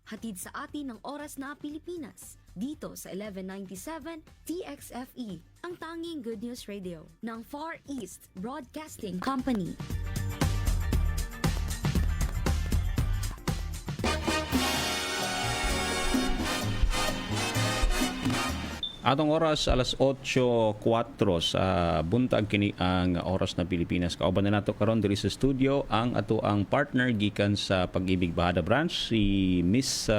Hatid sa atin ng oras na Pilipinas. Dito sa 1197 TXFE, ang tanging Good News Radio ng Far East Broadcasting Company. Atong oras alas 8:04 sa buntag kini ang oras na Pilipinas. Kauban na nato karon diri sa studio ang ato ang partner gikan sa Pag-ibig Bahada Branch, si Miss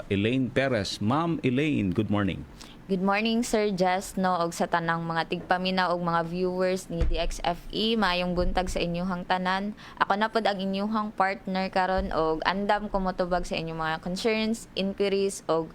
Elaine Perez. Ma'am Elaine, good morning. Good morning, Sir Jess, no, og sa tanang mga tigpamina og mga viewers ni DXFE, maayong buntag sa inyong tanan. Ako na pod ang inyong partner karon og andam ko motubag sa inyong mga concerns, inquiries og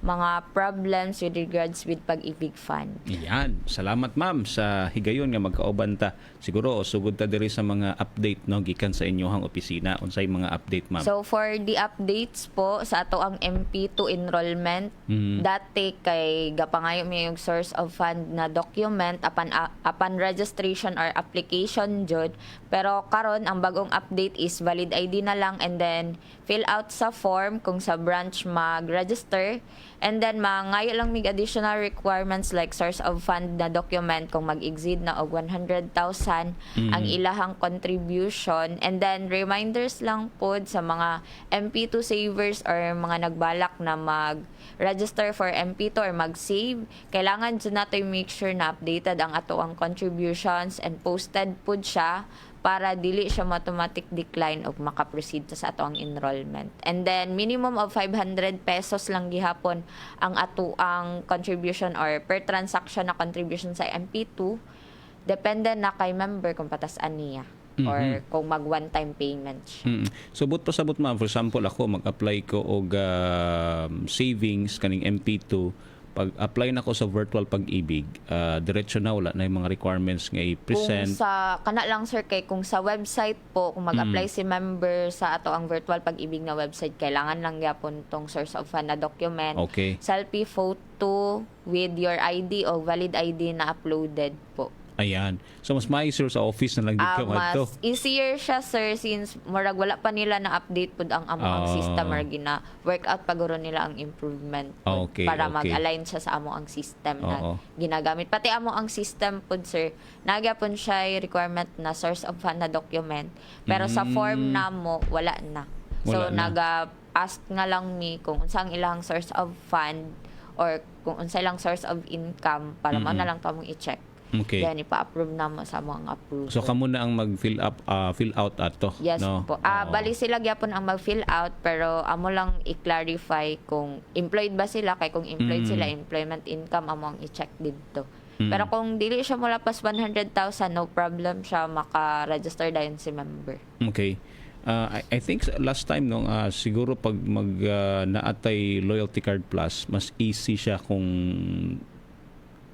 mga problems with regards with Pag-ibig Fund. Iyan. Salamat ma'am sa higayon nga magkauban ta. Siguro sugod ta diri sa mga update no gikan sa inyong opisina. Unsay mga update ma'am? So for the updates po sa ato ang MP2 enrollment, dati kay gapangayo mi yung source of fund na document upon registration or application jud, pero karon ang bagong update is valid ID na lang and then fill out sa form kung sa branch mag-register. And then, mangayo lang mig additional requirements like source of fund na document kung mag-exceed na og 100,000 ang ilahang contribution. And then, reminders lang po sa mga MP2 savers or mga nagbalak na mag-register for MP2 or mag-save. Kailangan dyan natin make sure na updated ang ato ang contributions and posted po siya para dili siya automatic decline o makaproceed sa ato ang enrollment. And then, minimum of 500 pesos lang gihapon ang ato ang contribution or per transaction na contribution sa MP2. Depende na kay member kung patasan niya or kung mag one-time payment siya. So, but pasabot ma'am, for example, ako mag-apply ko og savings kaning MP2. Pag-apply na ko sa virtual Pag-ibig, diretso na wala na yung mga requirements nga i-present. Kung sa, kana lang sir, kung sa website po, kung mag-apply si member sa ato ang virtual Pag-ibig na website, kailangan lang yapon tong source of fund na document. Okay. Selfie photo with your ID o valid ID na uploaded po. Ayan. So, mas maisir sa office na lang dito Mas to. easier siya sir since murag wala pa nila na update pud ang among system or gina workout paguro nila ang improvement pud Okay, para okay. mag-align siya sa amo ang system na Oo. ginagamit. Pati amo ang system pud sir, nagyapon siya requirement na source of fund na document. Pero sa form namo wala na. So Wala na. naga-ask nga lang mi kung unsa ang ilang source of fund or kung unsa ilang source of income para mo na lang to mong i-check. Okay. Yan, ipa-approve na mo sa mga approve. So, kamo na ang mag-fill out ato. Yes no? po. Bali sila gyapon ang mag-fill out pero amo lang i-clarify kung employed ba sila kay kung employed sila employment income amo ang i-check dito. Pero kung dili siya mula pas 100,000 no problem siya maka-register dayon si member. Okay. I think last time no siguro pag naatay Loyalty Card Plus, mas easy siya kung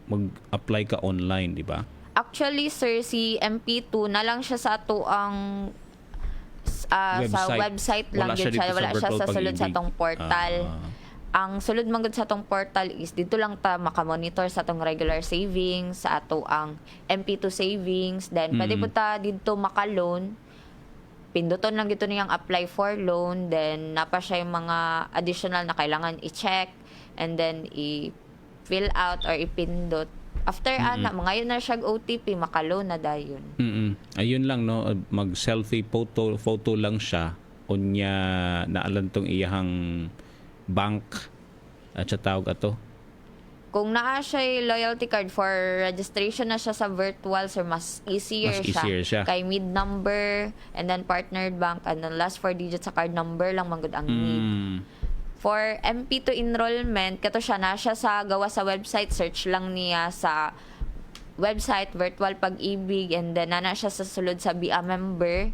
mag-apply ka online, di ba? Actually sir, si MP2 na lang siya sa ato ang sa website lang Wala siya din siya. dito sa Wala siya virtual sa sulod sa Pag-ibig. atong portal. Ang sulod man gud sa atong portal is dito lang ta makamonitor sa atong regular savings, sa ato ang MP2 savings, then pwede po ta dito maka-loan. Pinduton lang dito niyang apply for loan, then napa siya yung mga additional na kailangan i-check and then i-fill out or ipindot. After mangayon na siya OTP, maka-loan na dayon. Ayun lang no, mag-selfie photo lang siya unya naalan tong iyahang bank at sa tawag ato. Kung naa siya loyalty card for registration na siya sa virtual, sir, mas easier siya. Kay mid number and then partnered bank and then last 4 digits sa card number lang manggod ang need. For MP2 enrollment, kato siya na siya sa gawa sa website, search lang niya sa website virtual Pag-ibig and then na siya sa sulod sa BIA member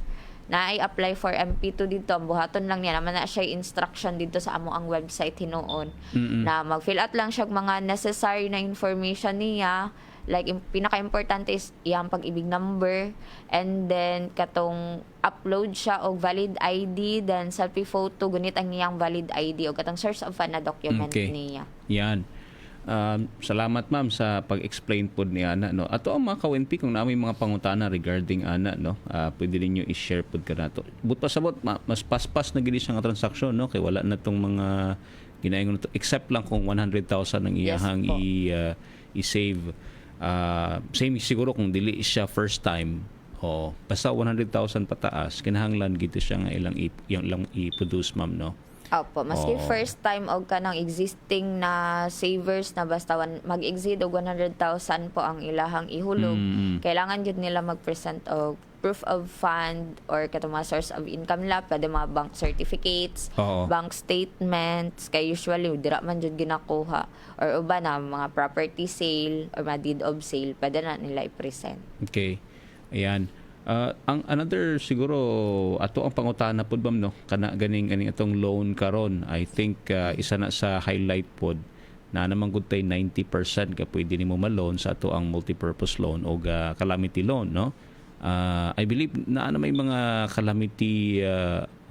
na i-apply for MP2 dito, ang buhaton lang niya naman na siya instruction dito sa amo ang website hinuon na mag-fill out lang siya mga necessary na information niya, like pinaka-importante is iyang Pag-ibig number and then katong upload siya og valid ID, then selfie photo gunit ang iyang valid ID o katong source of fund na document niya. Yan. Salamat ma'am sa pag-explain po ni ana no. Ato ang mga ka-ONP kung namin mga pangutana regarding ana no, pwede ninyo i-share pod kanato. But pasabot mas paspas na gid siya nga transaksyon no kay wala na tong mga ginaingon to except lang kung 100,000 ang Yes iyahang po. i-save. Same siguro kung dili siya first time o basta 100,000 pataas kinahanglan gito siya nga ilang i-produce ma'am no. Opo, maski Oo. first time og kanang existing na savers na basta mag-exceed og 100,000 po ang ilahang ihulog, kailangan jud nila mag-present og proof of fund or katong mga source of income nila, pwede mga bank certificates, Oo. bank statements, kay usually dira man jud ginakuha or uba na mga property sale or mga deed of sale, pwede na nila i-present. Okay. Ayan. Ang another siguro ato ang pangutana pod bam no kana ganing atong loan karon I think isa na sa highlight pod na namang gud tay 90% ka pwede nimo ma-loan sa ato ang multipurpose loan o calamity loan no. I believe na may mga calamity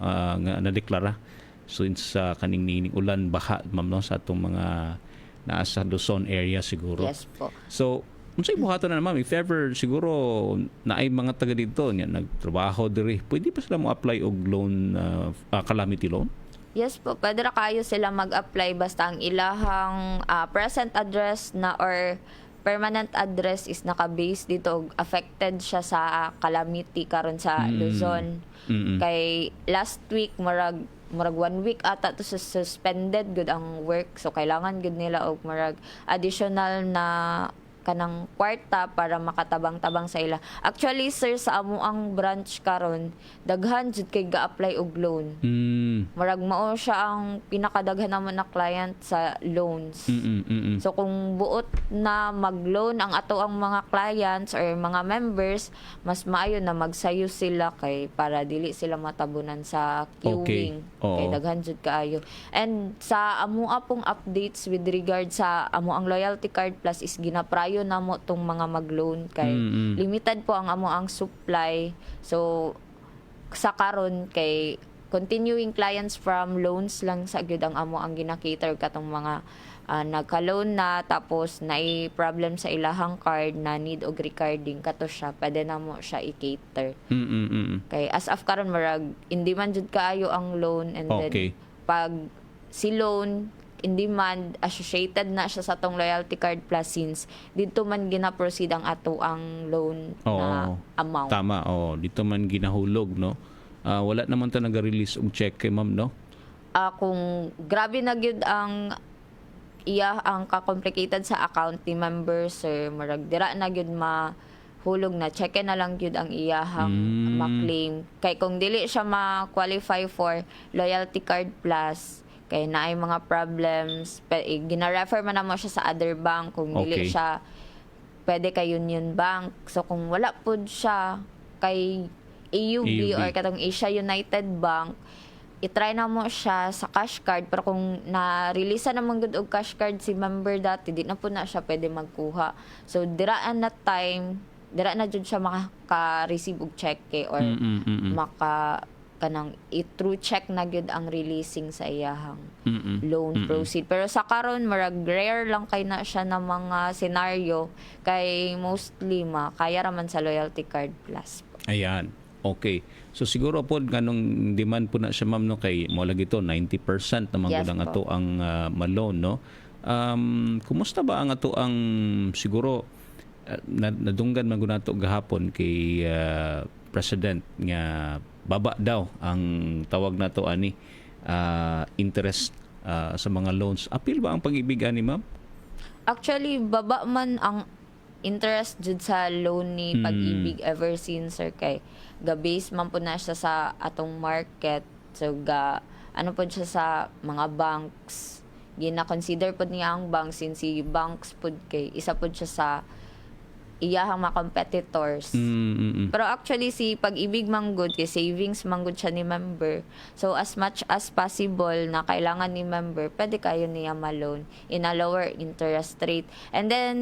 nga nadeklara since kaning nining ulan baha ma'am no sa atong mga naa sa Luzon area siguro. Yes po. So unsay buhaton na ma'am if ever siguro naay mga taga dito nga nagtrabaho diri pwede pa sila mo apply og loan calamity loan? Yes po, pwede ra kayo sila mag-apply basta ang ilahang present address na or permanent address is naka-base dito og affected siya sa calamity karon sa Luzon. Kay last week murag 1 week ata to suspended gud ang work, so kailangan gud nila og murag additional na kanang kwarta para makatabang-tabang sa ila. Actually sir, sa amo ang branch karon daghan jud kay ga-apply og loan. Murag mao siya ang pinakadaghan naman na client sa loans. So kung buot na mag-loan ang ato ang mga clients or mga members, mas maayo na magsayo sila kay para dili sila matabunan sa queuing. Okay. Oo. Kay daghan jud kaayo. And sa amo pong updates with regard sa amo ang loyalty card plus is ginaprayo namo tong mga mag-loan kay limited po ang amo ang supply. So sa karon kay continuing clients from loans lang sa gyud ang amo ang gina-cater katong mga nagka-loan na tapos naay problem sa ilahang card na need og recarding kato siya pwede na mo siya i-cater. Kay as of karon marag in demand jud kaayo ang loan and Okay. then pag si loan in demand associated na siya sa tong loyalty card plus since dito man gina-proceed ang ato ang loan na amount. Tama, dito man ginahulog no. Wala naman ta naga-release og check kay ma'am no. Kung grabe na gyud ang ang ka-complicated sa account ni member sir, marag dira na gyud mahulog na check na lang gyud ang iyahang ma-claim. Kay kung dili siya ma-qualify for loyalty card plus kay naay mga problems, gina-refer man namo siya sa other bank kung dili Okay. siya pwede kay Union Bank. So kung wala pud siya kay AUB or katong Asia United Bank, i-try na mo siya sa cash card, pero kung na-release naman gud og cash card si member dati, di na po na siya pwede magkuha. So diraan na time, dira na jud siya maka-receive og cheque or maka kanang i-through check na gyud ang releasing sa iyahang loan proceed. Pero sa karon marag rare lang kay na siya na mga scenario kay mostly kaya raman sa loyalty card plus. Ayan. Okay. So siguro po ganong demand po na siya ma'am no kay mo lagi to 90% naman Yes gud ang po. ato ang ma-loan no. Kumusta ba ang ato ang siguro nadunggan man gud nato gahapon kay president nga baba daw ang tawag nato ani interest sa mga loans. Apil ba ang pag-ibig ani ma'am? Actually baba man ang interest jud sa loan ni Pag-ibig ever since sir kay ga-base man po na siya sa atong market. So ano po siya sa mga banks. Gina-consider po niya ang banks since si banks po kay isa po siya sa iyahang mga competitors. Pero actually si Pag-ibig manggod kay savings manggod siya ni member. So as much as possible na kailangan ni member, pwede kayo niya ma-loan in a lower interest rate. And then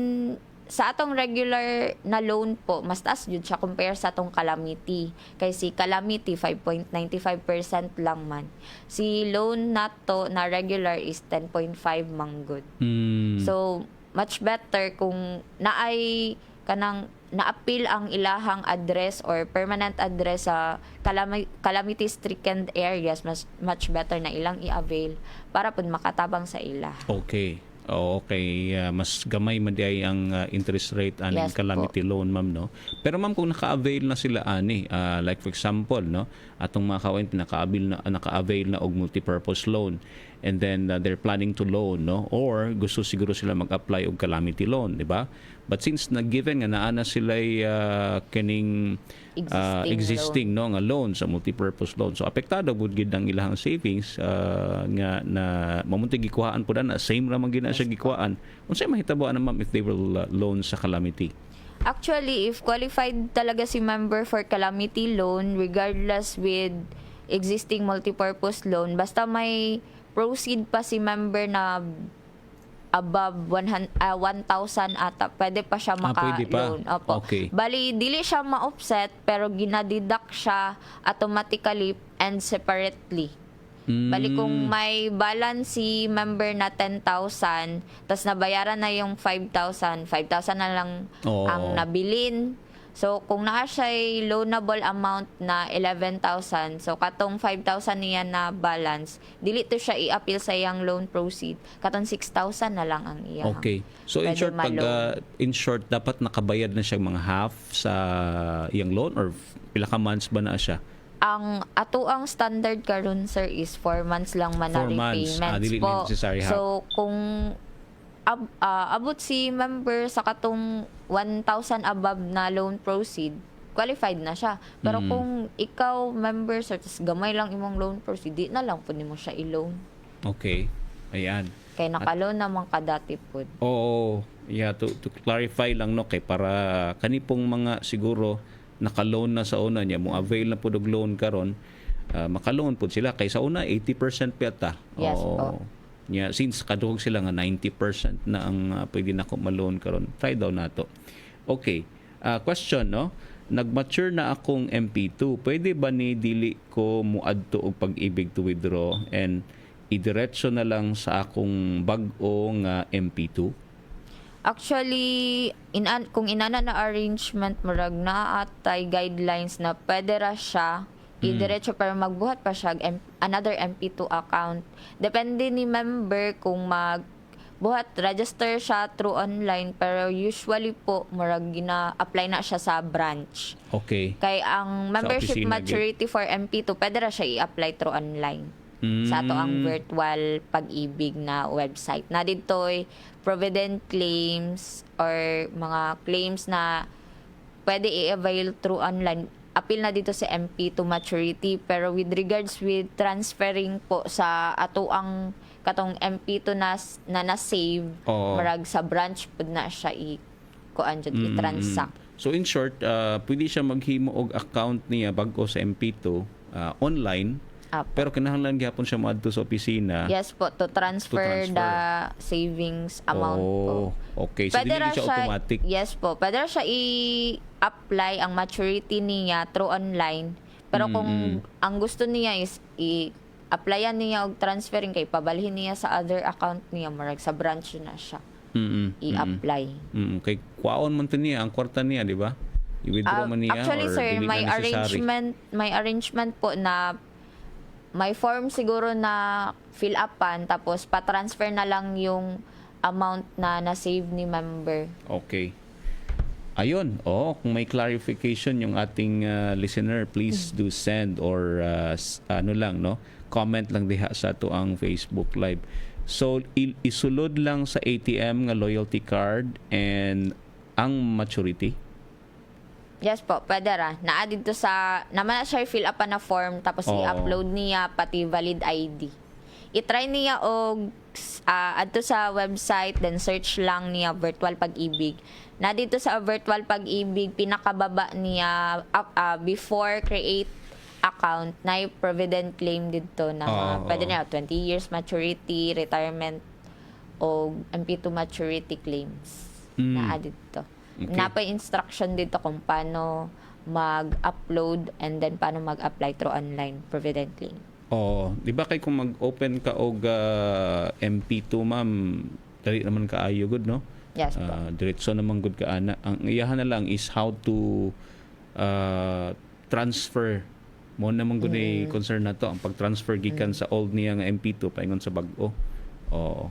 sa atong regular na loan po, mas taas jud siya compare sa atong calamity. Kay si calamity 5.95% lang man. Si loan nato na regular is 10.5 manggod. So much better kung naay kanang na-appeal ang ilahang address or permanent address sa calamity stricken areas, much better na ilang i-avail para pud makatabang sa ila. Okay. Okay, mas gamay man di ay ang interest rate aning Yes calamity loan, ma'am, no. Pero ma'am, kung naka-avail na sila ani, like for example, no, atong mga kawan naka-avail na og multipurpose loan, and then they're planning to loan, no, or gusto siguro sila mag-apply og calamity loan, di ba? But since na-given nga naa na sila kining existing no nga loan sa multipurpose loan, so apektado gud gid ang ilahang savings nga na mamunti gikuhaan po na same ra man gina siya gikuhaan. Unsay mahitabo na ma'am if they will loan sa calamity? Actually, if qualified talaga si member for calamity loan, regardless with existing multipurpose loan, basta may proceed pa si member na above 1,000 ata, pwede pa siya pwede pa? maka-loan. Opo. Okay. Bali, dili siya ma-offset, pero ginadidak siya automatically and separately. Bali, kung may balance si member na 10,000, tas nabayaran na yung 5,000 na lang ang nabilin. So, kung naa siya loanable amount na 11,000, so katong 5,000 niya na balance, dili to siya i-appeal sa iyang loan proceed. Katong 6,000 na lang ang iyang. Okay. So in pwede short, ma-loan. dapat nakabayad na siya mga half sa iyang loan or pila ka months ba na siya? Ang ato ang standard karon sir is 4 months lang man na 4 months. repayments Dili po. necessary half. So, kung abot si member sa katong 1,000 above na loan proceed, qualified na siya. Pero kung ikaw member sir, tas gamay lang imong loan proceed, di na lang po nimo siya i-loan. Okay. Ayan. Kay naka-loan naman ka dati po. Oo. Yeah, to clarify lang no kay para kanipong mga siguro naka-loan na sa una niya, mo avail na pud og loan karon, maka-loan pud sila kay sa una 80% peta. Yes po. Yeah, since kaduhog sila nga 90% na ang pwede na ko ma-loan karon. Try daw nato. Okay. Question no. Nag-mature na akong MP2. Pwede ba ni dili ko muadto og pag-ibig to withdraw and idiretso na lang sa akong bag-o nga MP2? Actually, kung inana na arrangement, murag na atay guidelines na pwede ra siya idiretso pero magbuhat pa siya another MP2 account. Depende ni member kung magbuhat, register siya through online, pero usually po murag gina-apply na siya sa branch. Okay. Kay ang membership opisina, maturity for MP2, pwede ra siya i-apply through online. Sa ato ang virtual pag-ibig na website. Na dito'y provident claims or mga claims na pwede i-avail through online. Appeal na dito sa MP2 maturity, pero with regards with transferring po sa ato ang katong MP2 na save, marag sa branch pud na siya i-transact. So in short, pwede siya maghimo og account niya bago sa MP2 online. Pero kinahanglan gyapon siya moadto sa opisina. Yes po, to transfer the savings amount po. Okay. So dili siya automatic. Yes po, pwede ra siya i-apply ang maturity niya through online. Pero kung ang gusto niya is i-applyan niya og transferring kay pabalhin niya sa other account niya, marag sa branch na siya i-apply. Kay kwaon man to niya ang kwarta niya, di ba? I-withdraw man niya. Actually or sir, dili may na necessary? arrangement po na may form siguro na fill upan, tapos pa-transfer na lang yung amount na na-save ni member. Okay. Ayun. Kung may clarification yung ating listener, please do send or comment lang diha sa ato ang Facebook Live. So, isulod lang sa ATM nga loyalty card and ang maturity? Yes po, pwede ra. Naa dito naman na siya fill up na form, tapos i-upload niya pati valid ID. I-try niya og adto sa website, then search lang niya virtual pag-ibig. Na dito sa virtual pag-ibig, pinakababa niya before create account, na provident claim dito na pwede niya 20 years maturity, retirement o MP2 maturity claims. naa dito. Okay. Napay instruction dito kung paano mag-upload and then paano mag-apply through online provident claim. Oo. Di ba kay kung mag-open ka og MP2, ma'am, dali naman kaayo good, no? Yes po. Diretso naman good ka ana. Ang iyahan na lang is how to transfer mo naman good ni concern na to ang pag-transfer gikan sa old niya nga MP2 paingon sa bag-o. Oo.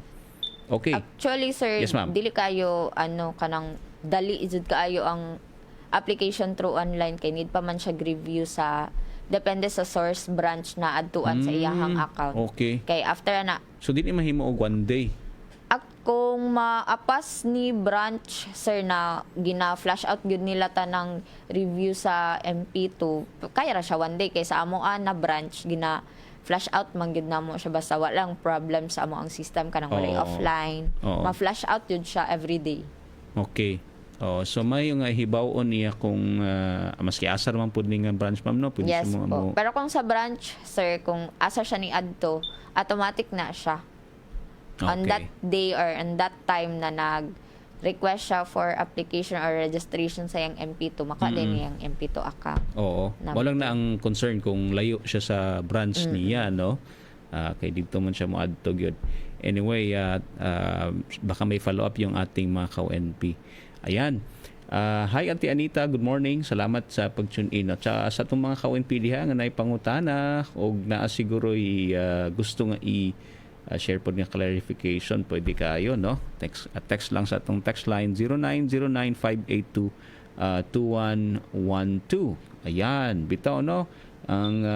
Okay. Actually, sir, Yes, ma'am. dili kayo kanang dali isud kaayo ang application through online kay need pa man siya review sa depende sa source branch na adtuan sa iyahang account. Okay. Kay after na So di mahimo og one day. kung maapas ni branch sir na gina-flash out gyud nila tanang review sa MP2 kaya ra siya one day kay sa amo na branch gina flash out man gyud namo siya basta walang problem sa amo ang system kanang walay Oo. offline Oo. ma-flash out yun siya every day. Okay. Oh, so may nga hibaw-on niya kung maski asar man pud ni nga branch ma'am no pwede Yes siya po. Pero kung sa branch sir kung asa siya ni adto automatic na siya. On that day or on that time na nag-request siya for application or registration sa yung MP2, maka din yung MP2 account. Oo. Number Walang na ang concern kung layo siya sa branch niya, no? Kay dito man siya moadto gyud. Anyway, baka may follow-up yung ating mga ka-ONP. Ayan. Hi Auntie Anita, good morning. Salamat sa pag-tune in. At sa itong mga ka-ONP diha nga naipangutana o naa siguro gusto nga share po nga clarification, pwede kayo, no? Text lang sa atong text line 0909-582-2112. Ayan, bitaw, no? Ang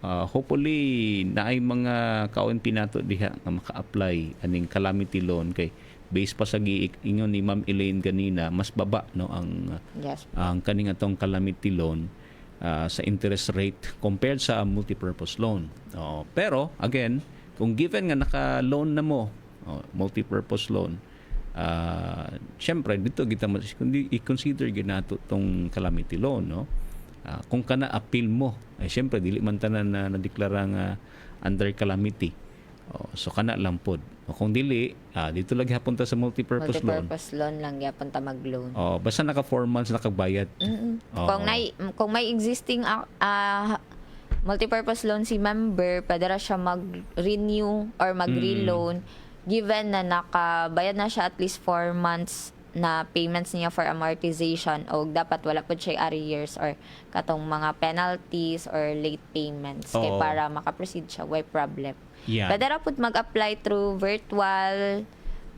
hopefully naay mga ka-ONP nato diha nga maka-apply aning calamity loan kay based pa sa giingon ni Ma'am Elaine ganina, mas baba no Yes. ang kaning atong calamity loan sa interest rate compared sa multipurpose loan. Pero again, kung given nga naka-loan na mo, multipurpose loan, syempre dito kita kundi i-consider ginato tong calamity loan, no? Kung kana appeal mo, syempre dili man tanan na nadeklara nga under calamity. So kana lang pod. Kung dili, dito lagi hapunta sa multipurpose loan. Multipurpose loan lang gyapon ta mag-loan. Basta naka 4 months nakagbayad. Kung may existing multipurpose loan si member, pwede ra siya mag-renew or mag-reloan given na nakabayad na siya at least 4 months na payments niya for amortization o dapat wala po siya arrears or katong mga penalties or late payments kay para makaproceed siya, why problem. Yeah. Pwede ra po mag-apply through virtual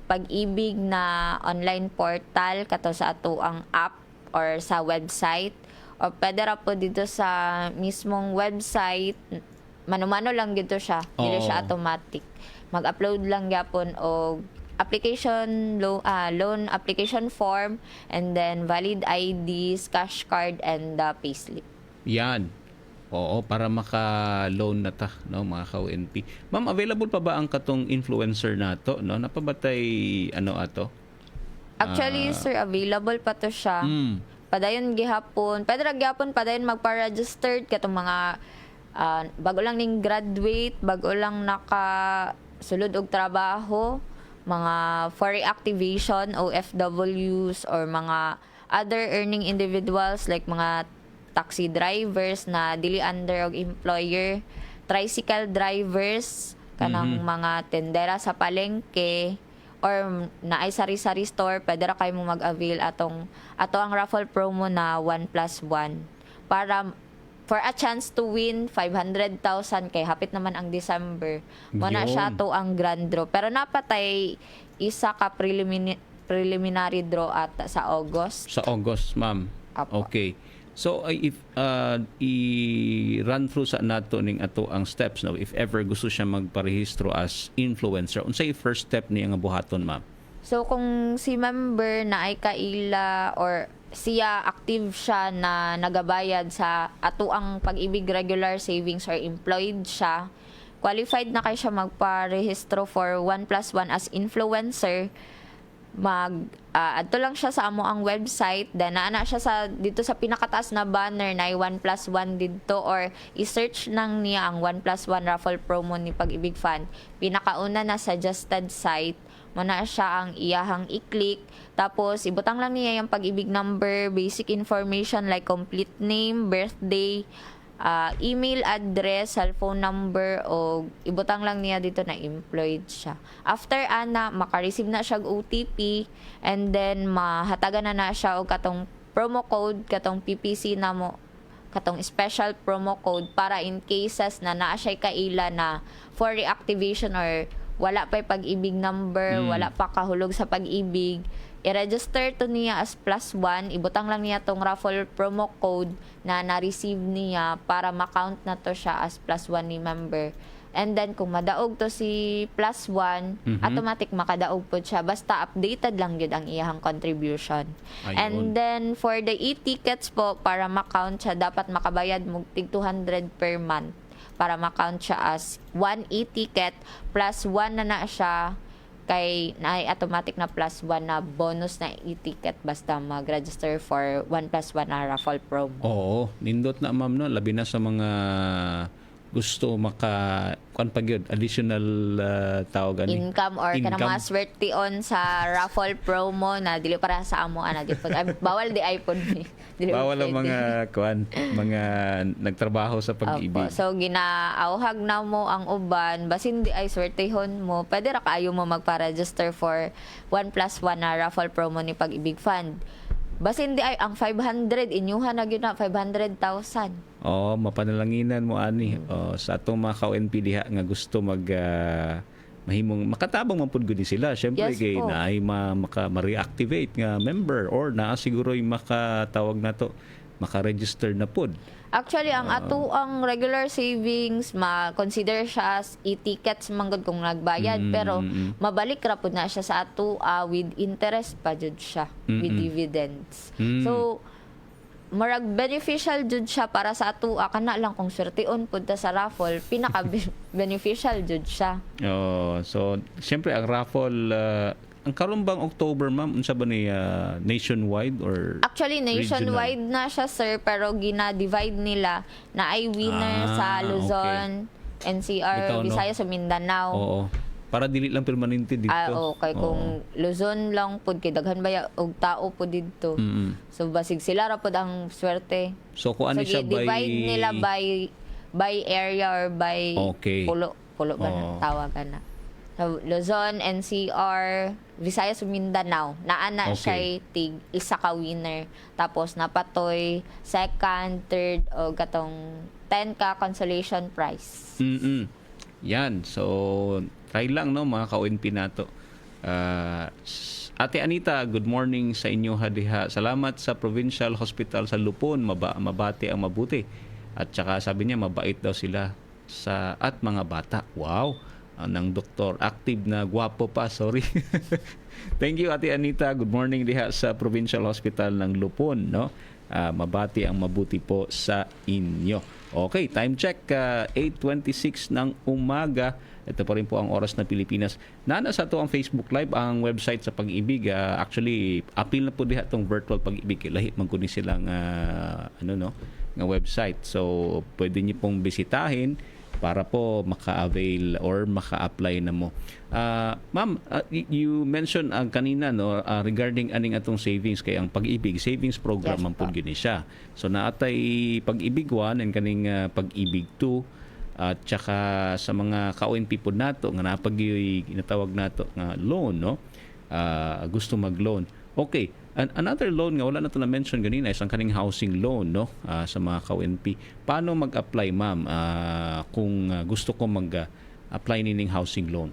pag-ibig na online portal kato sa ato ang app or sa website. O pwede ra po dito sa mismong website, mano-mano lang dito siya. Dili siya automatic. Mag-upload lang gyapon og application loan application form and then valid IDs, cash card and payslip. Yan. Oo, para maka-loan na ta, no, mga ka-ONP. Ma'am, available pa ba ang katong influencer nato, no? Napabatay ato? Actually, sir, available pa to siya. Padayon gihapon. Pwede ra gihapon padayon magpa-registered katong mga bago lang ning graduate, bago lang naka sulod og trabaho, mga for reactivation OFWs or mga other earning individuals like mga taxi drivers na dili under og employer, tricycle drivers, kanang mga tendera sa palengke, or naay sari-sari store, pwede ra kayo mo mag-avail ato ang raffle promo na 1+1 para for a chance to win 500,000 kay hapit naman ang December. Muna Yun. siya to ang grand draw. Pero napatay isa ka preliminary draw ata sa August. Sa August, ma'am. Apo. Okay. So if i-run through sa nato ning ato ang steps, no, if ever gusto siya magparehistro as influencer, unsay first step niya nga buhaton, ma'am? So kung si member na ay kaila or siya active siya na nagabayad sa ato ang pag-ibig regular savings or employed siya, qualified na kay siya magparehistro for 1+1 as influencer, adto lang siya sa amo ang website, then naana siya sa dito sa pinakataas na banner na 1+1 dito, or i-search nang niya ang 1+1 raffle promo ni Pag-ibig Fund. Pinakauna na suggested site mo na siya ang iyahang i-click, tapos ibutang lang niya yung Pag-ibig number, basic information like complete name, birthday, email address, cellphone number, o ibutang lang niya dito na employed siya. After ana, maka-receive na siya og OTP, and then mahatagan na siya og katong promo code, katong PPC na mo, katong special promo code para in cases na naa siya kaila na for reactivation or wala pa Pag-ibig number, wala pa kahulog sa Pag-ibig, i-register to niya as +1, ibutang lang niya tong raffle promo code na na-receive niya para ma-count na to siya as +1 ni member. And then kung madaog to si +1, automatic makadaog po siya. Basta updated lang yun ang iyahang contribution. Ayun. And then for the e-tickets po, para ma-count siya, dapat makabayad mo tig 200 per month para ma-count siya as 1 e-ticket plus 1 na siya kay na automatic na +1 na bonus na e-ticket basta mag-register for 1+1 na raffle promo. Oo, nindot na ma'am no, labi na sa mga gusto additional tawag ani Income or kana mga swerte on sa raffle promo na dili para sa amo ana di bawal di iPhone ni. Bawal ang mga nagtrabaho sa Pag-ibig. Opo. So ginaauhag na mo ang uban basin di ay swertehon mo, pwede ra kaayo mo magpa-register for 1+1 na raffle promo ni Pag-ibig Fund. Basin di ay ang 500 inyuhan na gyud na 500,000. Mapanalanginan mo ani sa atong mga ka-ONP diha nga gusto mahimong makatabang man pud gud sila. Syempre Yes kay po. naay ma-reactivate nga member or naa siguro yung makatawag na to maka-register na pud. Actually, ang ato ang regular savings, ma-consider siya as e-tickets manggod kung nagbayad. Pero mabalik ra pud na siya sa ato with interest pa jud siya, with dividends. So, marag beneficial jud siya para sa ato kana lang kung swerteon pud ta sa raffle, pinaka beneficial jud siya. So, siyempre ang raffle ang karon bang October ma'am unsa ba ni nationwide or Actually, nationwide na siya, sir, pero gina-divide nila na ay winner sa Luzon, NCR, Bitaw, no? Visayas, sa Mindanao. Oo. Para dili lang permanente dito. Okay. Kung Luzon lang pud kay daghan baya og tao po dito. So basig sila ra pud ang swerte. So kung ano siya divide nila by area or by Okay. pulo ba na tawagan na. So, Luzon, NCR, Visayas, Mindanao. Naana siya tig isa ka winner. Tapos napatoy second, third o katong 10 ka consolation prize. Yan. So try lang no mga ka-ONP nato. Ate Anita, good morning sa inyo diha. Salamat sa Provincial Hospital sa Lupon, mabati ang mabuti. At saka sabi niya mabait daw sila at mga bata. Wow. Ng doktor, active na gwapo pa, sorry. Thank you Ate Anita. Good morning diha sa Provincial Hospital ng Lupon, no? Mabati ang mabuti po sa inyo. Okay, time check 8:26 ng umaga. Ito pa rin po ang Oras na Pilipinas. Nana sa to ang Facebook Live, ang website sa Pag-ibig. Actually, appeal na po diha tong virtual Pag-ibig. Lahi man kunin silang nga website. So, pwede niyo pong bisitahin para po maka-avail or maka-apply na mo. Ma'am, you mentioned kanina no regarding aning atong savings kay ang Pag-ibig savings program man pud gyud ni siya. So naatay Pag-ibig 1 and kaning Pag-ibig 2 at saka sa mga ka-ONP pud nato nga napagyoy ginatawag nato nga loan no. Gusto mag-loan. Okay. Another loan nga wala na to na mention ganina is ang kaning housing loan no sa mga ka-ONP. Paano mag-apply ma'am kung gusto ko mag-apply nining housing loan?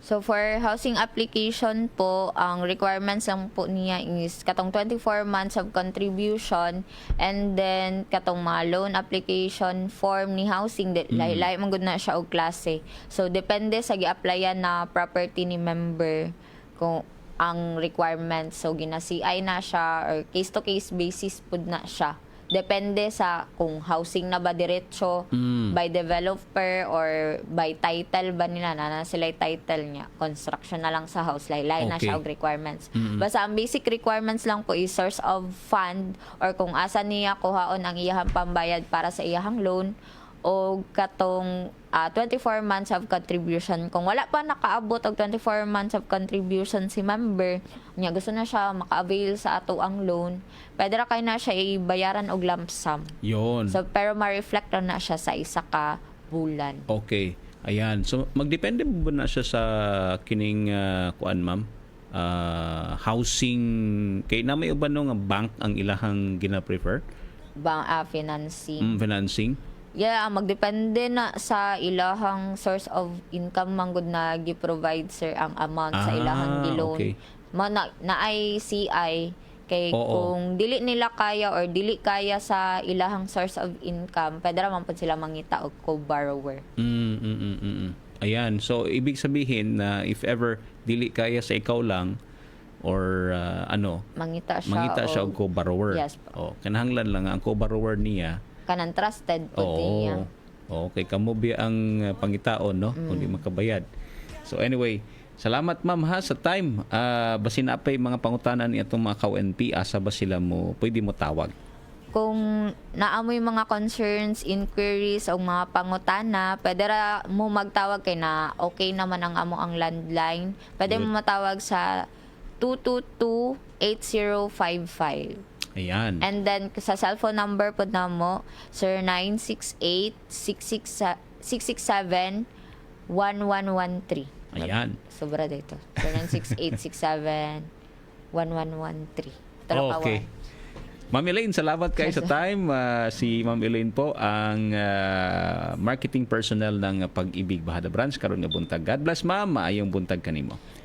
So for housing application po, ang requirements lang po niya is katong 24 months of contribution, and then katong mga loan application form ni housing, lahi-lahi man gud na siya og klase. So depende sa gi-applyan na property ni member kung ang requirements. So gina-CI na siya or case to case basis pud na siya. depende sa kung housing na ba diretso, by developer or by title ba nila, na sila title niya. Construction na lang sa house, laylay na Okay. siya og requirements. Basta ang basic requirements lang po is source of fund or kung asa niya kuhaon ang iyahang pambayad para sa iyahang loan o katong 24 months of contribution. Kung wala pa nakaabot og 24 months of contribution si member, niya gusto na siya maka-avail sa ato ang loan, pwede ra kay na siya ibayaran og lump sum. Yun. So pero ma-reflect na siya sa isa ka bulan. Okay. Ayan. So magdepende ba na siya sa kining kuan ma'am? Housing kay na may uban no nga bank ang ilahang gina-prefer? Financing. Financing. Yeah, magdepende na sa ilahang source of income manggod na gi-provide sir ang amount sa ilahang gi-loan. Okay. Na ay CI kay Oo. kung dili nila kaya or dili kaya sa ilahang source of income, pwede ra man pud sila mangita og co-borrower. Ayan. So ibig sabihin na if ever dili kaya sa ikaw lang or Mangita siya siya og co-borrower. Yes po. Kinahanglan lang ang co-borrower niya. Kanang trusted pud niya. Okay, kamo biya ang pangitaon no kung di makabayad. So anyway, salamat ma'am ha sa time. Basin apay mga pangutanan ni atong mga ka-ONP, asa ba sila mo pwede mo tawag? Kung naamoy mga concerns, inquiries o mga pangutana, pwede ra mo magtawag kay na okay naman ang amo ang landline. Pwede mo matawag sa 222-8055. Ayan. And then sa cellphone number po na mo, sir 968-667-1113. Ayan. Sobra dito. Sir 968-667-1113. Okay. Ma'am Elaine, salamat kayo sa time. Si Ma'am Elaine po ang marketing personnel ng Pag-ibig Bahada Branch karon nga buntag. God bless ma'am, maayong buntag kanimo.